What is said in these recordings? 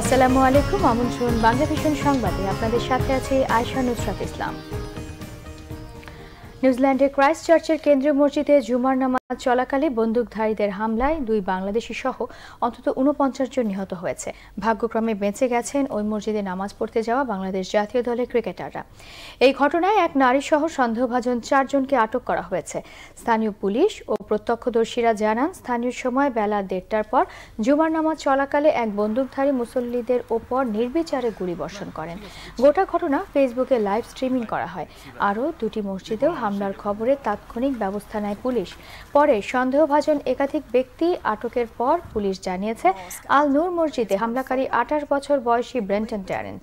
আসসালামু আলাইকুম, আমন্ত্রণ বাংলাভিশন সংবাদে। আপনাদের সাথে আছে আয়েশা নুসরাত ইসলাম। নিউজিল্যান্ডের ক্রাইস্টচার্চের কেন্দ্রীয় মসজিদে জুমার নামাজ চলাকালে বন্দুকধারীদের হামলায় 2 বাংলাদেশি সহ অন্তত 49 জন নিহত হয়েছে। ভাগ্যক্রমে বেঁচে গেছেন ওই মসজিদে নামাজ পড়তে যাওয়া বাংলাদেশ জাতীয় দলের ক্রিকেটাররা। এই ঘটনায় এক নারী সহ সন্দেহভাজন 4 জনকে আটক করা হয়েছে। স্থানীয় পুলিশ ও প্রত্যক্ষদর্শীরা জানান, স্থানীয় সময় বেলা 1:30টার পর জুমার নামাজ চলাকালে এক বন্দুকধারী মুসল্লিদের ওপর নির্বিচারে গুলিবর্ষণ করেন। গোটা ঘটনা ফেসবুকে লাইভ স্ট্রিমিং করা হয়। আরও 2টি মসজিদেও হামলার খবরে তাৎক্ষণিক ব্যবস্থা নেয় পুলিশ। পরে সন্দেহভাজন একাধিক ব্যক্তি আটকের পর পুলিশ জানিয়েছে, আল নূর মসজিদে হামলাকারী 28 বছর বয়সী ব্রেন্টন ট্যারেন্ট।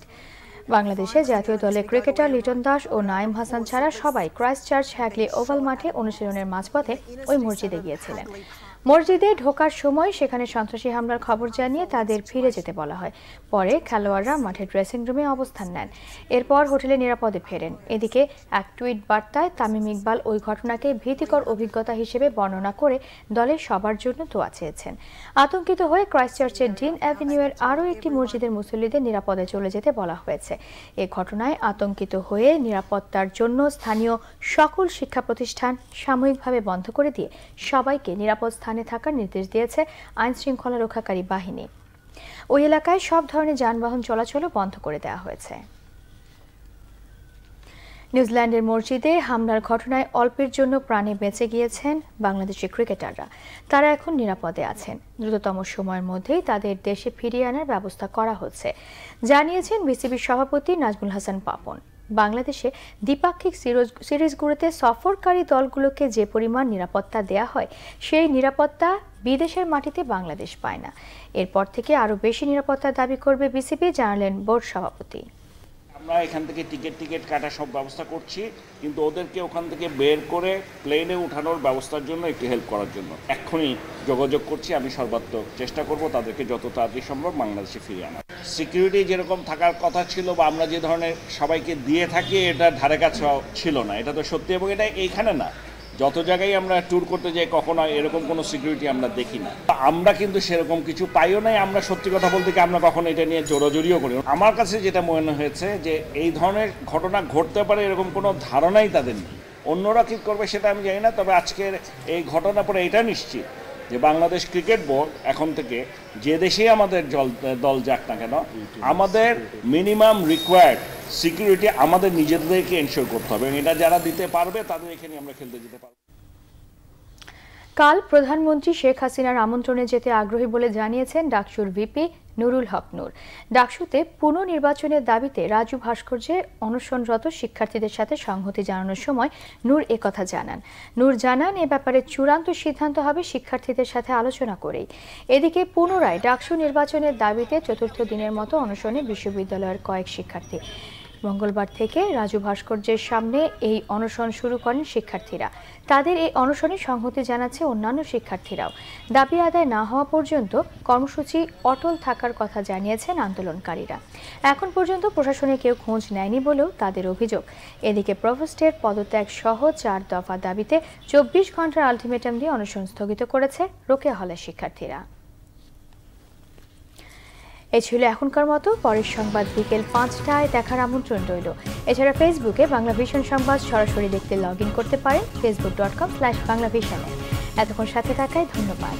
বাংলাদেশে জাতীয় দলের ক্রিকেটার লিটন দাস ও নাইম হাসান ছাড়া সবাই ক্রাইস্টচার্চ হ্যাগলি ওভাল মাঠে অনুশীলনের মাঝপথে ওই মসজিদে গিয়েছিলেন। মসজিদে ঢোকার সময় সেখানে সন্ত্রাসী হামলার খবর জানিয়ে তাদের ফিরে যেতে বলা হয়। পরে খেলোয়াড়রা মাঠের ড্রেসিং রুমে অবস্থান নেন, এরপর হোটেলে নিরাপদে ফেরেন। এদিকে এক টুইট বার্তায় তামিম ইকবাল ওই ঘটনাকে ভীতিকর অভিজ্ঞতা হিসেবে বর্ণনা করে দলের সবার জন্য দোয়া চেয়েছেন। আতঙ্কিত হয়ে ক্রাইস্টচার্চের ডিন অ্যাভিনিউয়ের আরও একটি মসজিদের মুসল্লিদের নিরাপদে চলে যেতে বলা হয়েছে। এ ঘটনায় আতঙ্কিত হয়ে নিরাপত্তার জন্য স্থানীয় সকল শিক্ষা প্রতিষ্ঠান সাময়িকভাবে বন্ধ করে দিয়ে সবাইকে নিরাপদ স্থানে থাকার নির্দেশ দিয়েছে আইন শৃঙ্খলা রক্ষাকারী বাহিনী। ওই এলাকায় সব ধরনের যানবাহন চলাচলও বন্ধ করে দেওয়া হয়েছে। নিউজিল্যান্ডের মসজিদে হামলার ঘটনায় অল্পের জন্য প্রাণে বেঁচে গিয়েছেন বাংলাদেশি ক্রিকেটাররা। তারা এখন নিরাপদে আছেন। দ্রুততম সময়ের মধ্যেই তাদের দেশে ফিরিয়ে আনার ব্যবস্থা করা হচ্ছে, জানিয়েছেন বিসিবির সভাপতি নাজমুল হাসান পাপন। বাংলাদেশে দ্বিপাক্ষিক সিরিজগুলোতে সফরকারী দলগুলোকে যে পরিমাণ নিরাপত্তা দেয়া হয়, সেই নিরাপত্তা বিদেশের মাটিতে বাংলাদেশ পায় না। এরপর থেকে আরও বেশি নিরাপত্তার দাবি করবে বিসিবি, জানালেন বোর্ড সভাপতি। আমরা এখান থেকে টিকিট কাটা সব ব্যবস্থা করছি, কিন্তু ওদেরকে ওখান থেকে বের করে প্লেনে উঠানোর ব্যবস্থার জন্য একটু হেল্প করার জন্য এক্ষুনি যোগাযোগ করছি। আমি সর্বাত্মক চেষ্টা করব তাদেরকে যত তাড়াতাড়ি সম্ভব বাংলাদেশে ফিরিয়ে আনার। সিকিউরিটি যেরকম থাকার কথা ছিল বা আমরা যে ধরনের সবাইকে দিয়ে থাকি, এটা ধারে কাছে ছিল না। এটা তো সত্যি, এবং এটা এইখানে না, যত জায়গায় আমরা ট্যুর করতে যাই কখনো এরকম কোনো সিকিউরিটি আমরা দেখি না। আমরা কিন্তু সেরকম কিছু পাইও নাই। আমরা সত্যি কথা বলতে কি আমরা কখনো এটা নিয়ে জোরাজুরিও করি। আমার কাছে যেটা মনে হয়েছে যে এই ধরনের ঘটনা ঘটতে পারে এরকম কোনো ধারণাই তাদের নেই। অন্যরা কী করবে সেটা আমি জানি না, তবে আজকের এই ঘটনা পরে এটা নিশ্চিত যে বাংলাদেশ ক্রিকেট বোর্ড এখন থেকে যে দেশেই আমাদের দল যাক না কেন, আমাদের মিনিমাম রিকোয়ার্ড সিকিউরিটি আমাদের নিজেদেরকে এনশিওর করতে হবে, এবং এটা যারা দিতে পারবে তাদের এখানে আমরা খেলতে যেতে পারবো। কাল প্রধানমন্ত্রী শেখ হাসিনার আমন্ত্রণে যেতে আগ্রহী বলে জানিয়েছেন ডাকসুর ভিপি নুরুল হক নূর। ডাকসুতে পুনর্নির্বাচনের দাবিতে রাজু ভাস্কর্যে অনশনরত শিক্ষার্থীদের সাথে সংহতি জানানোর সময় নূর একথা জানান। নূর জানান, এ ব্যাপারে চূড়ান্ত সিদ্ধান্ত হবে শিক্ষার্থীদের সাথে আলোচনা করেই। এদিকে পুনরায় ডাকসু নির্বাচনের দাবিতে 4র্থ দিনের মতো অনশনে বিশ্ববিদ্যালয়ের কয়েক শিক্ষার্থী। মঙ্গলবার থেকে রাজু ভাস্কর্যের সামনে এই অনশন শুরু করেন শিক্ষার্থীরা। তাদের এই অনশনে সংহতি জানাচ্ছে অন্যান্য শিক্ষার্থীরাও। দাবি আদায় না হওয়া পর্যন্ত কর্মসূচি অটল থাকার কথা জানিয়েছেন আন্দোলনকারীরা। এখন পর্যন্ত প্রশাসনে কেউ খোঁজ নেয়নি বলেও তাদের অভিযোগ। এদিকে প্রভোস্টের পদত্যাগ সহ 4 দফা দাবিতে 24 ঘন্টার আলটিমেটাম দিয়ে অনশন স্থগিত করেছে রোকেয়া হলের শিক্ষার্থীরা। এ ছিল এখনকার মতো। পরের সংবাদ বিকেল 5টায় দেখার আমন্ত্রণ রইল। এছাড়া ফেসবুকে বাংলাভিশন সংবাদ সরাসরি দেখতে লগ ইন করতে পারেন facebook.com/বাংলাভিশনে। এতক্ষণ সাথে থাকায় ধন্যবাদ।